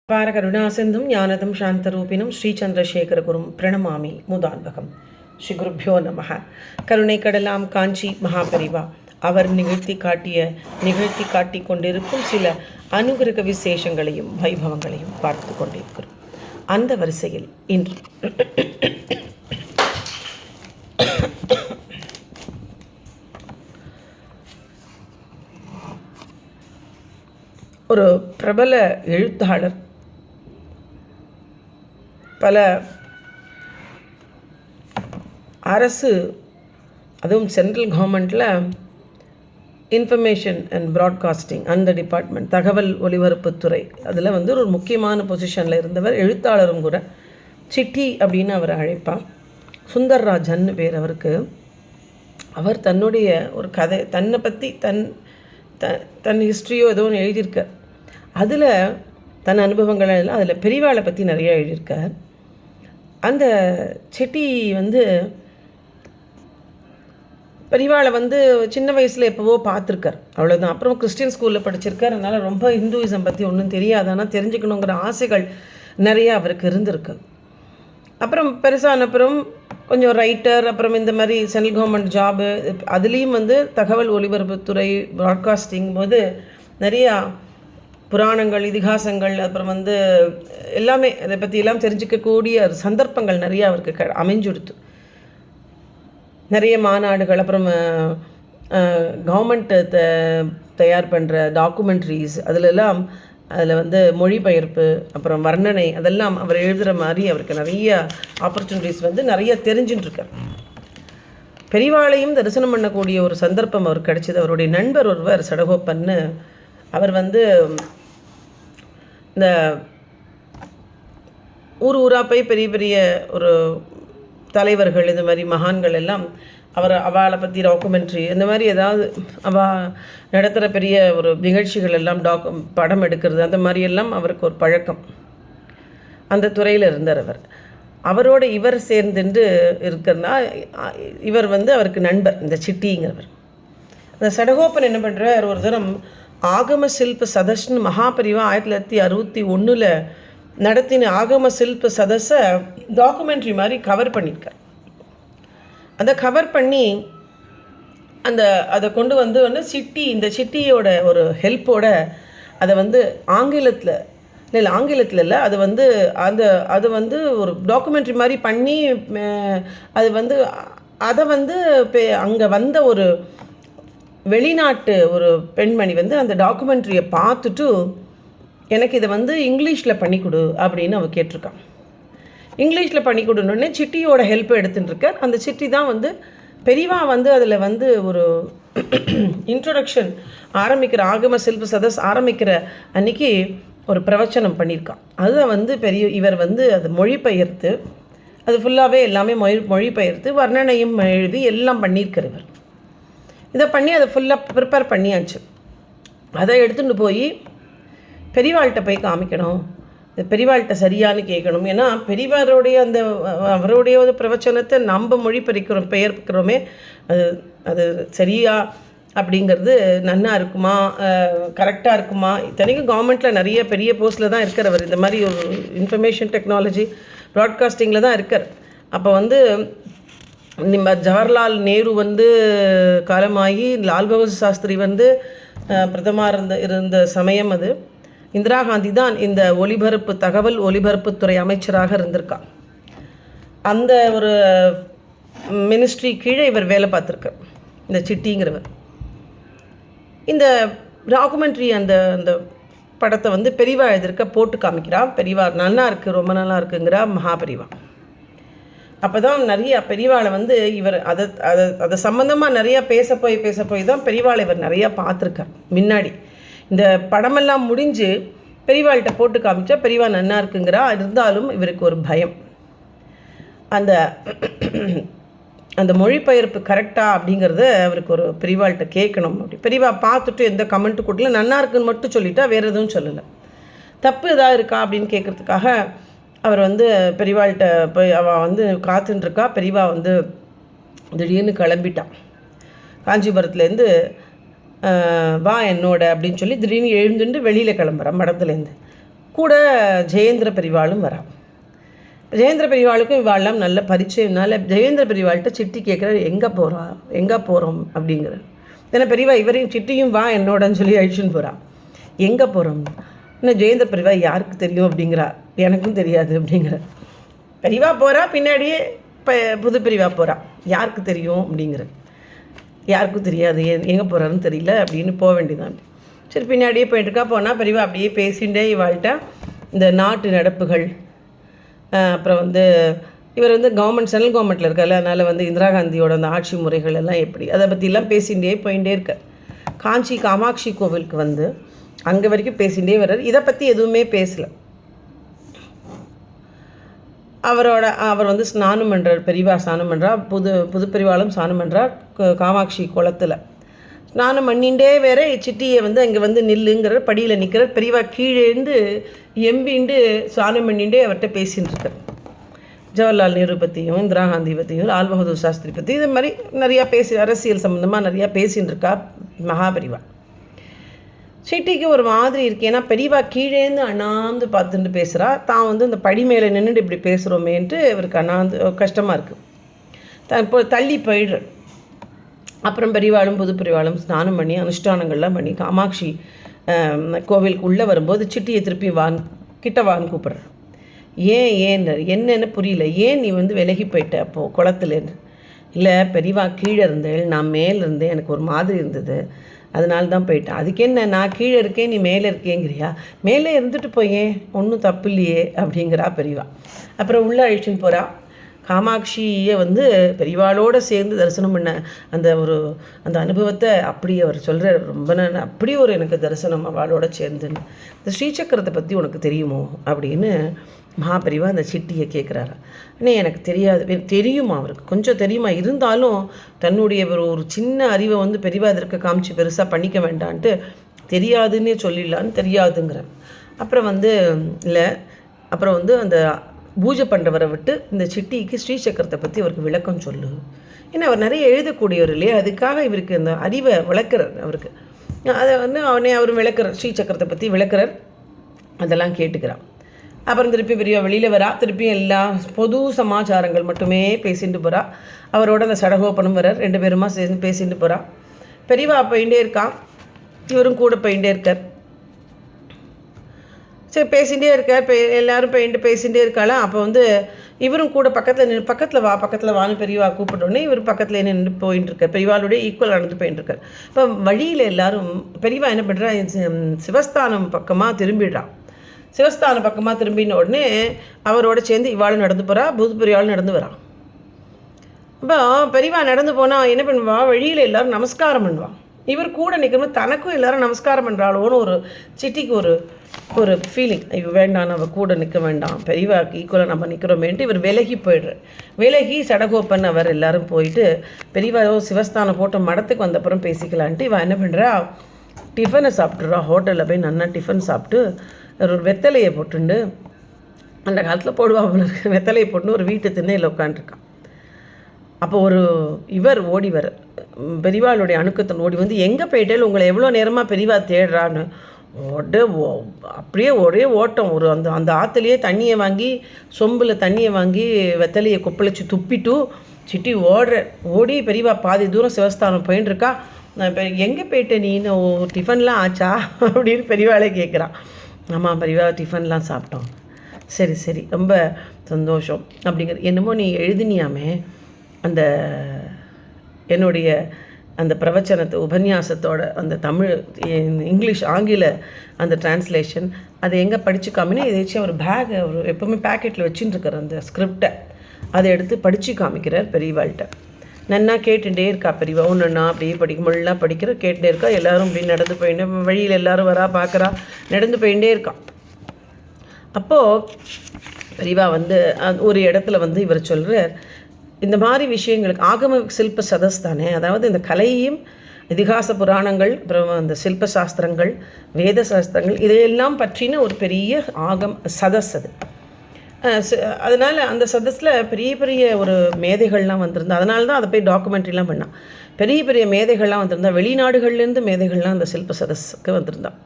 பாரகருணாசிந்தும் ஞானதம் சாந்தரூபிணம் ஸ்ரீச்சந்திரசேகரகுரும் பிரணமாமி முதான்பகம். ஸ்ரீ குருப்பியோ நமக. கருணை கடலாம் காஞ்சி மகாபரிவா அவர் நிகழ்த்தி காட்டி கொண்டிருக்கும் சில அனுகிரக விசேஷங்களையும் வைபவங்களையும் பார்த்து கொண்டிருக்கிறோம். அந்த வரிசையில் இன்று ஒரு பிரபல எழுத்தாளர் பல அரசு, அதுவும் சென்ட்ரல் கவர்மெண்ட்டில் இன்ஃபர்மேஷன் அண்ட் ப்ராட்காஸ்டிங் அந்த டிபார்ட்மெண்ட், தகவல் ஒலிபரப்புத்துறை, அதில் ஒரு முக்கியமான பொசிஷனில் இருந்தவர். எழுத்தாளரும் கூட. சிட்டி அப்படின்னு அவர் அழைப்பார். சுந்தர்ராஜன் பேர் அவருக்கு. அவர் தன்னுடைய ஒரு கதை, தன்னை பற்றி தன் ஹிஸ்ட்ரியோ ஏதோ ஒன்று எழுதியிருக்கார். அதில் தன் அனுபவங்கள் எல்லாம் அதில் பெரியவாளை பற்றி நிறையா எழுதியிருக்கார். அந்த செட்டி பெரியவாளை சின்ன வயசில் எப்போவோ பார்த்துருக்கார், அவ்வளோதான். அப்புறம் கிறிஸ்டியன் ஸ்கூலில் படிச்சிருக்கார். அதனால் ரொம்ப ஹிந்துவிசம் பற்றி ஒன்றும் தெரியாது, ஆனால் தெரிஞ்சுக்கணுங்கிற ஆசைகள் நிறையா அவருக்கு இருந்திருக்கு. அப்புறம் பெருசான அப்புறம் கொஞ்சம் ரைட்டர், அப்புறம் இந்த மாதிரி சென்ட்ரல் கவர்மெண்ட் ஜாபு, அதுலேயும் தகவல் ஒலிபரப்புத்துறை ப்ராட்காஸ்டிங் போது நிறையா புராணங்கள், இதிகாசங்கள், அப்புறம் எல்லாமே அதை பற்றியெல்லாம் தெரிஞ்சிக்கக்கூடிய சந்தர்ப்பங்கள் நிறையா அவருக்கு அமைஞ்சுடுத்து. நிறைய மாநாடுகள், அப்புறம் கவர்மெண்ட்டு தயார் பண்ணுற டாக்குமெண்ட்ரிஸ், அதில் மொழிபெயர்ப்பு, அப்புறம் வர்ணனை, அதெல்லாம் அவர் எழுதுகிற மாதிரி அவருக்கு நிறைய ஆப்பர்ச்சுனிட்டிஸ் நிறைய தெரிஞ்சுட்டுருக்கார். பெரியவாளையும் தரிசனம் பண்ணக்கூடிய ஒரு சந்தர்ப்பம் அவருக்கு கிடைச்சிது. அவருடைய நண்பர் ஒருவர் சடகோப்பன்னு, அவர் இந்த ஊராக போய் பெரிய பெரிய ஒரு தலைவர்கள், இந்த மாதிரி மகான்கள் எல்லாம் அவளை பற்றி டாக்குமெண்ட்ரி, இந்த மாதிரி ஏதாவது அவள் நடத்துகிற பெரிய ஒரு நிகழ்ச்சிகள் எல்லாம் படம் எடுக்கிறது, அந்த மாதிரியெல்லாம் அவருக்கு ஒரு பழக்கம். அந்த துறையில் இருந்தார் அவர். அவரோடு இவர் சேர்ந்துட்டு இருக்கிறனா இவர் அவருக்கு நண்பர், இந்த சிட்டிங்கிறவர். அந்த சடகோப்பன் என்ன பண்ணுறார், ஒரு தரம் ஆகம சில்ப சதஸ்ன்னு மகாபரிவா 1961 நடத்தின ஆகம சில்ப சதஸை டாக்குமெண்ட்ரி மாதிரி கவர் பண்ணியிருக்கார். அதை கவர் பண்ணி அதை கொண்டு இந்த சிட்டியோட ஒரு ஹெல்ப்போட அதை ஆங்கிலத்தில் இல்லை, அது ஒரு டாக்குமெண்ட்ரி மாதிரி பண்ணி அதை அங்கே வந்த ஒரு வெளிநாட்டு ஒரு பெண்மணி அந்த டாக்குமெண்ட்ரியை பார்த்துட்டு, எனக்கு இதை இங்கிலீஷில் பண்ணி கொடு அப்படின்னு அவள் கேட்டிருக்கான். இங்கிலீஷில் பண்ணி கொடுன்னொடனே சிட்டியோட ஹெல்ப்பை எடுத்துட்டுருக்கார். அந்த சிட்டி தான் பெரியவா அதில் ஒரு இன்ட்ரொடக்ஷன் ஆரம்பிக்கிற, ஆகம சில்ப சதஸ் ஆரம்பிக்கிற அன்றைக்கி ஒரு பிரவச்சனம் பண்ணியிருக்கான். அதை இவர் அது மொழிபெயர்த்து, அது ஃபுல்லாகவே எல்லாமே மொழிபெயர்த்து வர்ணனையும் எழுதி எல்லாம் பண்ணியிருக்கிறவர். இதை பண்ணி அதை ஃபுல்லாக ப்ரிப்பேர் பண்ணியாச்சு. அதை எடுத்துகிட்டு போய் பெரியவாள்கிட்ட போய் காமிக்கணும், பெரியவாள்கிட்ட சரியானு கேட்கணும். ஏன்னா பெரியவாரோடைய அவருடைய ஒரு பிரவச்சனத்தை நம்ம பெயர்க்கிறோமே, அது சரியா அப்படிங்கிறது நன்னா இருக்குமா, கரெக்டாக இருக்குமா. இத்தனைக்கும் கவர்மெண்ட்டில் நிறைய பெரிய போஸ்ட்டில் தான் இருக்கிறவர், இந்த மாதிரி ஒரு இன்ஃபர்மேஷன் டெக்னாலஜி ப்ராட்காஸ்டிங்கில் தான் இருக்கார். அப்போ ஜவஹர்லால் நேரு காலமாகி லால் பகதூர் சாஸ்திரி பிரதமர் இருந்த சமயம் அது. இந்திரா காந்தி தான் இந்த தகவல் ஒலிபரப்புத்துறை அமைச்சராக இருந்திருக்கா. அந்த ஒரு மினிஸ்ட்ரி கீழே இவர் வேலை பார்த்துருக்கார், இந்த சிட்டிங்கிறவர். இந்த டாக்குமெண்ட்ரி அந்த படத்தை பெரியவா எழுதிருக்க போட்டு காமிக்கிறா. பெரியவா நல்லா இருக்குது, ரொம்ப நல்லா இருக்குங்கிறா மகாபெரிவா. அப்போ தான் நிறையா பெரியவாளை இவர் அதை சம்மந்தமாக நிறையா பேச போய் தான் பெரியவாளை இவர் நிறையா பார்த்துருக்கார். முன்னாடி இந்த படமெல்லாம் முடிஞ்சு பெரியவாள்கிட்ட போட்டு காமிச்சா பெரியவா நன்னா இருக்குங்கிறா. இருந்தாலும் இவருக்கு ஒரு பயம், அந்த மொழிபெயர்ப்பு கரெக்டாக அப்படிங்கிறத அவருக்கு ஒரு பெரியவாள்கிட்ட கேட்கணும். அப்படி பெரியவா பார்த்துட்டு எந்த கமெண்ட்டு கொடுக்கல, நன்னா இருக்குன்னு மட்டும் சொல்லிட்டா, வேறு எதுவும் சொல்லலை. தப்பு எதாவது இருக்கா அப்படின்னு கேட்குறதுக்காக அவர் பெரியவாள்கிட்ட போய் அவள் காத்துட்டுருக்கா. பெரியவா திடீர்னு கிளம்பிட்டான். காஞ்சிபுரத்துலேருந்து வா என்னோட அப்படின்னு சொல்லி திடீர்னு எழுந்துட்டு வெளியில் கிளம்புறான் மடத்துலேருந்து. கூட ஜெயேந்திர பெரிவாளும் வரா. ஜெயேந்திர பெரிவாளுக்கும் இவாளெல்லாம் நல்ல பரிச்சயம்னால ஜெயேந்திர பெரிவாள்கிட்ட சிட்டி கேட்குறாரு, எங்கே போகிறோம் அப்படிங்கிற. ஏன்னா பெரியவா இவரையும் சிட்டியும் வா என்னோடன்னு சொல்லி அழிச்சுன்னு போகிறா. எங்கே போகிறோம்? இன்னும் ஜெயேந்திர பெரியவா யாருக்கு தெரியும் அப்படிங்கிறா. எனக்கும் தெரியாது அப்படிங்கிற. பெரியவா போகிறா, பின்னாடியே புது பெரியவா போகிறா. யாருக்கு தெரியும் அப்படிங்கிற. யாருக்கும் தெரியாது, எங்கே போகிறாருன்னு தெரியல அப்படின்னு போக வேண்டியதான். சரி, பின்னாடியே போயிட்டுருக்கா. போனால் பெரியவா அப்படியே பேசிகிட்டே இவாள்கிட்ட இந்த நாட்டு நடப்புகள், அப்புறம் இவர் சென்ட்ரல் கவர்மெண்ட்டில் இருக்கார்ல, அதனால் இந்திரா காந்தியோட அந்த ஆட்சி முறைகள் எல்லாம் எப்படி, அதை பற்றிலாம் பேசிகிட்டே போயிட்டே இருக்கார். காஞ்சி காமாட்சி கோவிலுக்கு அங்கே வரைக்கும் பேசிகிட்டே வர்றார். இதை பற்றி எதுவுமே பேசலை. அவர் ஸ்நானம் பண்ணுறார். பெரியவா ஸ்நானம் பண்ணுறா, புது பெரியவாளும் ஸ்நானம் பண்ணுறார் காமாட்சி குளத்தில். ஸ்நானம் பண்ணிகிட்டே வேற சிட்டியை அங்கே நில்லுங்கிற படியில் நிற்கிறார். பெரியவா கீழேருந்து எம்பிண்டு ஸ்நானம் பண்ணிகிட்டே அவர்கிட்ட பேசின்னு இருக்கார். ஜவஹர்லால் நேரு பற்றியும், இந்திரா காந்தி பற்றியும், லால் பகதூர் சாஸ்திரி பற்றி, இது மாதிரி நிறையா அரசியல் சம்மந்தமாக நிறையா பேசின்னு இருக்கா மகாபெரிவா. சிட்டிக்கு ஒரு மாதிரி இருக்கு. ஏன்னா பெரியவா கீழேருந்து அண்ணாந்து பார்த்துட்டு பேசுகிறா. தான் இந்த படி மேலே நின்றுட்டு இப்படி பேசுகிறோமேன்ட்டு இவருக்கு அண்ணாந்து கஷ்டமாக இருக்குது. இப்போ தள்ளி போயிடுற. அப்புறம் பெரியவாளும் புது பெரியவாளும் ஸ்நானம் பண்ணி அனுஷ்டானங்கள்லாம் பண்ணி காமாட்சி கோவிலுக்கு உள்ளே வரும்போது சிட்டியை திருப்பி கிட்ட வான்னு கூப்பிட்றேன். என்னன்னு புரியல. ஏன் நீ விலகி போயிட்ட அப்போது குளத்துலேருந்து? இல்லை பெரியவா கீழே இருந்தேன், நான் மேலே இருந்தேன், எனக்கு ஒரு மாதிரி இருந்தது, அதனால தான் போயிட்டேன். அதுக்கு என்ன, நான் கீழே இருக்கேன் நீ மேலே இருக்கேங்கிறியா? மேலே இருந்துட்டு போயேன், ஒன்றும் தப்பு இல்லையே அப்படிங்கிறா பெரியவா. அப்புறம் உள்ளே அழிச்சுன்னு போகிறா. காமாட்சியை பெரியவாளோடு சேர்ந்து தரிசனம் பண்ண அந்த அனுபவத்தை அப்படி அவர் சொல்கிறார். ரொம்ப அப்படி ஒரு எனக்கு தரிசனம் அவளோட சேர்ந்துன்னு. இந்த ஸ்ரீசக்கரத்தை பற்றி உனக்கு தெரியுமோ அப்படின்னு மகாபெரிவா அந்த சிட்டியை கேட்குறாரு. ஆனால் எனக்கு தெரியாது. தெரியுமா அவருக்கு? கொஞ்சம் தெரியுமா, இருந்தாலும் தன்னுடைய ஒரு சின்ன அறிவை பெரியவா இதற்கு காமிச்சு பெருசாக பண்ணிக்க வேண்டான்ட்டு தெரியாதுன்னே சொல்லிடலான்னு தெரியாதுங்கிறேன். அப்புறம் இல்லை, அப்புறம் அந்த பூஜை பண்ணுறவரை விட்டு இந்த சிட்டிக்கு ஸ்ரீசக்கரத்தை பற்றி அவருக்கு விளக்கம் சொல்லு. ஏன்னா அவர் நிறைய எழுதக்கூடியவர் இல்லையா, அதுக்காக இவருக்கு அந்த அறிவை விளக்குறார். அவருக்கு அதை அவர் விளக்குறார், ஸ்ரீசக்கரத்தை பற்றி விளக்குறார். அதெல்லாம் கேட்டுக்கிறான். அப்புறம் திருப்பி பெரியவா வெளியில் வரா. திருப்பியும் எல்லா பொது சமாச்சாரங்கள் மட்டுமே பேசிட்டு போகிறா. அவரோட அந்த சடகோப்பனும் வரார். 2 பேருமா சேர்ந்து பேசிட்டு போகிறா. பெரியவா போயிட்டே இருக்கான், இவரும் கூட போயிட்டே இருக்கார். சரி, பேசிகிட்டே இருக்கார். எல்லோரும் பேசிகிட்டே இருக்காளா. அப்போ இவரும் கூட பக்கத்தில் வான்னு பெரியவா கூப்பிட்டோன்னே இவர் பக்கத்தில் நின்று போயின்னு இருக்கார். பெரியவாளுடைய ஈக்குவல் நடந்து போயின்னு இருக்கார். இப்போ வழியில் எல்லோரும் பெரியவா என்ன பண்ணுறா, சிவஸ்தானம் பக்கமாக திரும்பிடுறான். சிவஸ்தானம் பக்கமாக திரும்பின உடனே அவரோட சேர்ந்து இவாளும் நடந்து போகிறா, புது பெரியவாளும் நடந்து வரான். அப்போ பெரியவா நடந்து போனால் என்ன பண்ணுவா, வழியில் எல்லோரும் நமஸ்காரம் பண்ணுவான். இவர் கூட நிற்கணும், தனக்கும் எல்லோரும் நமஸ்காரம் பண்ணுறாளோன்னு ஒரு சிட்டிக்கு ஒரு ஃபீலிங். ஐயோ வேண்டாம், நம்ம கூட நிற்க வேண்டாம், பெரியவாக்கு ஈக்குவலாக நம்ம நிற்கிறோமேன்ட்டு இவர் விலகி போய்டுறார். விலகி சடகோப்பன் அவர் எல்லோரும் போயிட்டு பெரியவா சிவஸ்தானம் போட்ட மடத்துக்கு வந்தப்புறம் பேசிக்கலான்ட்டு இவன் என்ன பண்ணுறா, டிஃபனை சாப்பிட்றா. ஹோட்டலில் போய் நல்லா டிஃபன் சாப்பிட்டு ஒரு வெத்தலையை போட்டுண்டு, அந்த காலத்தில் போடுவா போல இருக்கு, வெத்தலையை போட்டுன்னு ஒரு வீட்டு திண்ணையில் உட்காந்துருக்கான். அப்போ இவர் ஓடி வர, பெரியவாளுடைய அணுக்கத்தன் ஓடி எங்கே போயிட்டேன், உங்களை எவ்வளோ நேரமாக பெரியவா தேடுறான்னு அப்படியே ஒரே ஓட்டம். அந்த ஆற்றுலையே தண்ணியை வாங்கி, சொம்பில் தண்ணியை வாங்கி வெத்தலையை கொப்பளிச்சு துப்பிட்டு சிட்டி ஓடி பெரியவா பாதி தூரம் சிவஸ்தானம் போயின்ட்டுருக்கா. நான் இப்போ எங்கே போயிட்டேன் நீன்னு, டிஃபன்லாம் ஆச்சா அப்படின்னு பெரியவாளே கேட்குறான். ஆமாம் பெரியவா டிஃபன்லாம் சாப்பிட்டோம். சரி சரி, ரொம்ப சந்தோஷம் அப்படிங்கிற. என்னமோ நீ எழுதினியாமே அந்த என்னுடைய அந்த பிரவச்சனத்தை உபன்யாசத்தோட அந்த தமிழ் இங்கிலீஷ் ஆங்கில அந்த டிரான்ஸ்லேஷன் அதை எங்கே படித்து காமினா, ஏதாச்சும் ஒரு அவர் எப்போவுமே பேக்கெட்டில் வச்சுட்டு இருக்கார் அந்த ஸ்கிரிப்டை. அதை எடுத்து படித்து காமிக்கிறார் பெரியவாள்கிட்ட. நன்னா கேட்டுகிட்டே இருக்கா பெரியவா. ஒன்றுன்னா அப்படியே முள்ளெலாம் படிக்கிற கேட்டுகிட்டே இருக்கா. எல்லோரும் இப்படி நடந்து போயிட்டு வழியில் எல்லோரும் வரா பார்க்குறா, நடந்து போயிட்டே இருக்கான். அப்போது பெரியவா ஒரு இடத்துல இவர் சொல்கிறார், இந்த மாதிரி விஷயங்களுக்கு ஆகம சில்ப சதஸ் தானே, அதாவது இந்த கலையும் இதிகாச புராணங்கள், அப்புறம் அந்த சில்ப சாஸ்திரங்கள், வேத சாஸ்திரங்கள், இதையெல்லாம் பற்றின ஒரு பெரிய சதஸ் அது. அதனால் அந்த சதஸில் பெரிய பெரிய ஒரு மேதைகள்லாம் வந்திருந்தா. அதனால தான் அதை போய் டாக்குமெண்ட்ரிலாம் பண்ணான். பெரிய பெரிய மேதைகள்லாம் வந்திருந்தா, வெளிநாடுகள்லேருந்து மேதைகள்லாம் அந்த சில்ப சதஸுக்கு வந்திருந்தான்.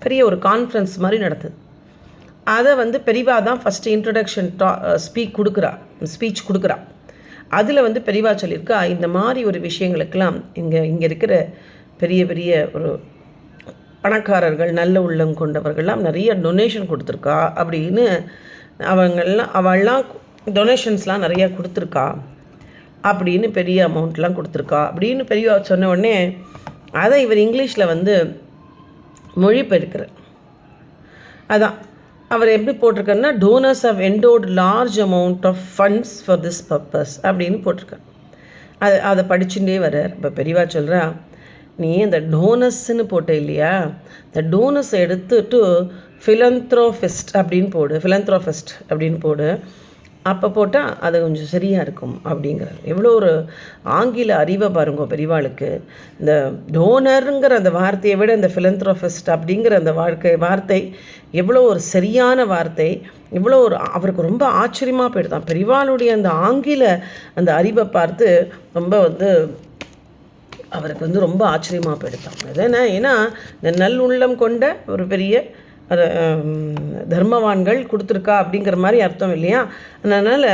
பெரிய ஒரு கான்ஃபரன்ஸ் மாதிரி நடந்தது. அதை வந்து பெரியவா தான் ஃபஸ்ட்டு இன்ட்ரடக்ஷன் ஸ்பீச் கொடுக்குறா. அதில் வந்து பெரியவா சொல்லியிருக்கா, இந்த மாதிரி ஒரு விஷயங்களுக்கெல்லாம் இங்கே இருக்கிற பெரிய பெரிய ஒரு பணக்காரர்கள், நல்ல உள்ளம் கொண்டவர்கள்லாம் நிறைய டொனேஷன் கொடுத்துருக்கா அப்படின்னு. அவள்லாம் டொனேஷன்ஸ்லாம் நிறையா கொடுத்துருக்கா அப்படின்னு, பெரிய அமௌண்ட்லாம் கொடுத்துருக்கா அப்படின்னு பெரியவா சொன்ன உடனே அதை இவர் இங்கிலீஷில் வந்து மொழிபெயர்க்கிறார். அதான் அவர் எப்படி போட்டிருக்காருன்னா, donors have endowed large amount of funds for this purpose அப்படின்னு போட்டிருக்கார். அதை படிச்சுட்டே வர்றார். இப்போ பெரியவா சொல்கிறா, நீ அந்த டோனஸ்ன்னு போட்ட இல்லையா, இந்த டோனஸை எடுத்துட்டு ஃபிலந்த்ரோஃபிஸ்ட் அப்படின்னு போடு, அப்போ போட்டால் அது கொஞ்சம் சரியாக இருக்கும் அப்படிங்கிறார். எவ்வளோ ஒரு ஆங்கில அறிவை பாருங்க பெரியவாளுக்கு. இந்த டோனருங்கிற அந்த வார்த்தையை விட இந்த ஃபிலந்த்ரோஃபிஸ்ட் அப்படிங்கிற அந்த வார்த்தை எவ்வளோ ஒரு சரியான வார்த்தை, இவ்வளோ ஒரு அவருக்கு ரொம்ப ஆச்சரியமாக போயிடுதான். பெரியவாளுடைய அந்த ஆங்கில அந்த அறிவை பார்த்து ரொம்ப வந்து அவருக்கு வந்து ரொம்ப ஆச்சரியமாக போயிடுதான். அதுனா ஏன்னா இந்த நல்லுள்ளம் கொண்ட ஒரு பெரிய தர்மவான்கள் கொடுத்துருக்கா அப்படிங்கிற மாதிரி அர்த்தம் இல்லையா. அதனால்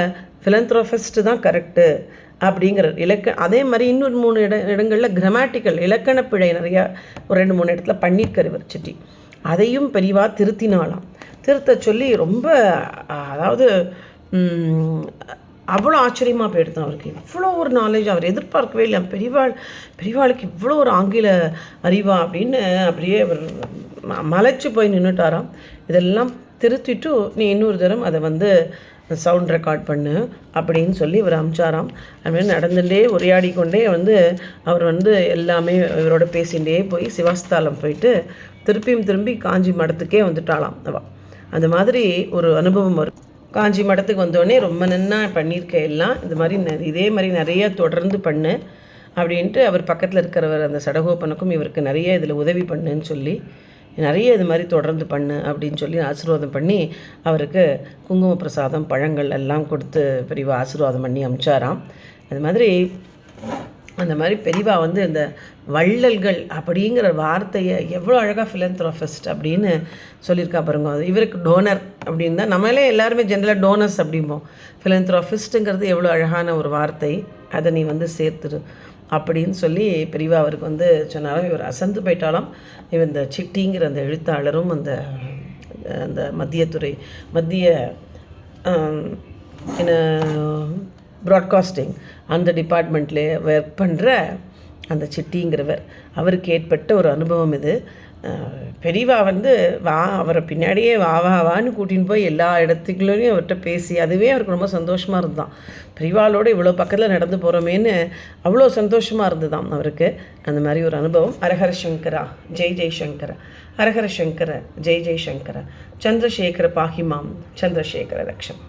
ஃபிலந்த்ரோஃபிஸ்ட்டு தான் கரெக்டு அப்படிங்கிற அதே மாதிரி இன்னொரு 3 இடங்களில் கிராமட்டிக்கல் இலக்கண பிழை நிறையா ஒரு 2-3 இடத்துல பண்ணியிருக்கார் இவர் சிட்டி. அதையும் பெரியவா திருத்தினாலாம். திருத்த சொல்லி ரொம்ப அதாவது அவ்வளோ ஆச்சரியமாக போயிடுதான் அவருக்கு. இவ்வளோ ஒரு நாலேஜ் அவர் எதிர்பார்க்கவே இல்லை. பெரியவாளுக்கு இவ்வளோ ஒரு ஆங்கில அறிவா அப்படின்னு அப்படியே அவர் மலைச்சு போய் நின்றுட்டாராம். இதெல்லாம் திருத்திட்டு நீ இன்னொரு தரம் அதை வந்து சவுண்ட் ரெக்கார்ட் பண்ணு அப்படின்னு சொல்லி இவர் அமிச்சாராம். அதுமாதிரி நடந்துகிட்டே உரையாடி கொண்டே வந்து அவர் வந்து எல்லாமே இவரோட பேசிகிட்டே போய் சிவாஸ்தாலம் போயிட்டு திரும்பி காஞ்சி மடத்துக்கே வந்துட்டாளாம். அந்த மாதிரி ஒரு அனுபவம் வரும். காஞ்சி மடத்துக்கு வந்தோடனே ரொம்ப நன்னா பண்ணியிருக்க எல்லாம் இதே மாதிரி நிறைய தொடர்ந்து பண்ணு அப்படின்ட்டு அவர் பக்கத்தில் இருக்கிறவர் அந்த சடகோப்பனுக்கும் இவருக்கு நிறைய இதில் உதவி பண்ணுன்னு சொல்லி நிறைய இது மாதிரி தொடர்ந்து பண்ணு அப்படின்னு சொல்லி ஆசீர்வாதம் பண்ணி அவருக்கு குங்கும பிரசாதம் பழங்கள் எல்லாம் கொடுத்து பெரியவா ஆசீர்வாதம் பண்ணி அமிச்சாராம். அந்த மாதிரி பெரியவா வந்து இந்த வள்ளல்கள் அப்படிங்கிற வார்த்தையை எவ்வளோ அழகாக ஃபிலந்த்ரோஃபிஸ்ட் அப்படின்னு சொல்லியிருக்கா பாருங்க. இவருக்கு டோனர் அப்படின்னு தான் நம்மளே எல்லாருமே ஜென்ரலாக டோனர்ஸ் அப்படிம்போம். ஃபிலந்த்ரோஃபிஸ்ட்டுங்கிறது எவ்வளோ அழகான ஒரு வார்த்தை, அதை நீ வந்து சேர்த்துரு அப்படின்னு சொல்லி பெரியவா அவருக்கு வந்து சொன்னாலும் இவர் அசந்து போயிட்டாலும். இவர் இந்த சிட்டிங்கிற அந்த எழுத்தாளரும் அந்த மத்திய என்ன ப்ராட்காஸ்டிங் அந்த டிபார்ட்மெண்ட்லே ஒர்க் பண்ணுற அந்த சிட்டிங்கிறவர் அவருக்கு ஏற்பட்ட ஒரு அனுபவம் இது. பெரியவா வந்து அவரை பின்னாடியே வான்னு கூட்டின்னு போய் எல்லா இடத்துக்குள்ளேயும் அவர்கிட்ட பேசி அதுவே அவருக்கு ரொம்ப சந்தோஷமாக இருந்தான். பெரியவாளோடு இவ்வளோ பக்கத்தில் நடந்து போகிறோமேன்னு அவ்வளோ சந்தோஷமாக இருந்ததாம் அவருக்கு. அந்த மாதிரி ஒரு அனுபவம். ஹரஹர சங்கரா ஜெய் ஜெய் சங்கர, ஹரஹர சங்கர ஜெய் ஜெய் சங்கர, சந்திரசேகர பாஹிமாம் சந்திரசேகர ரக்ஷம்.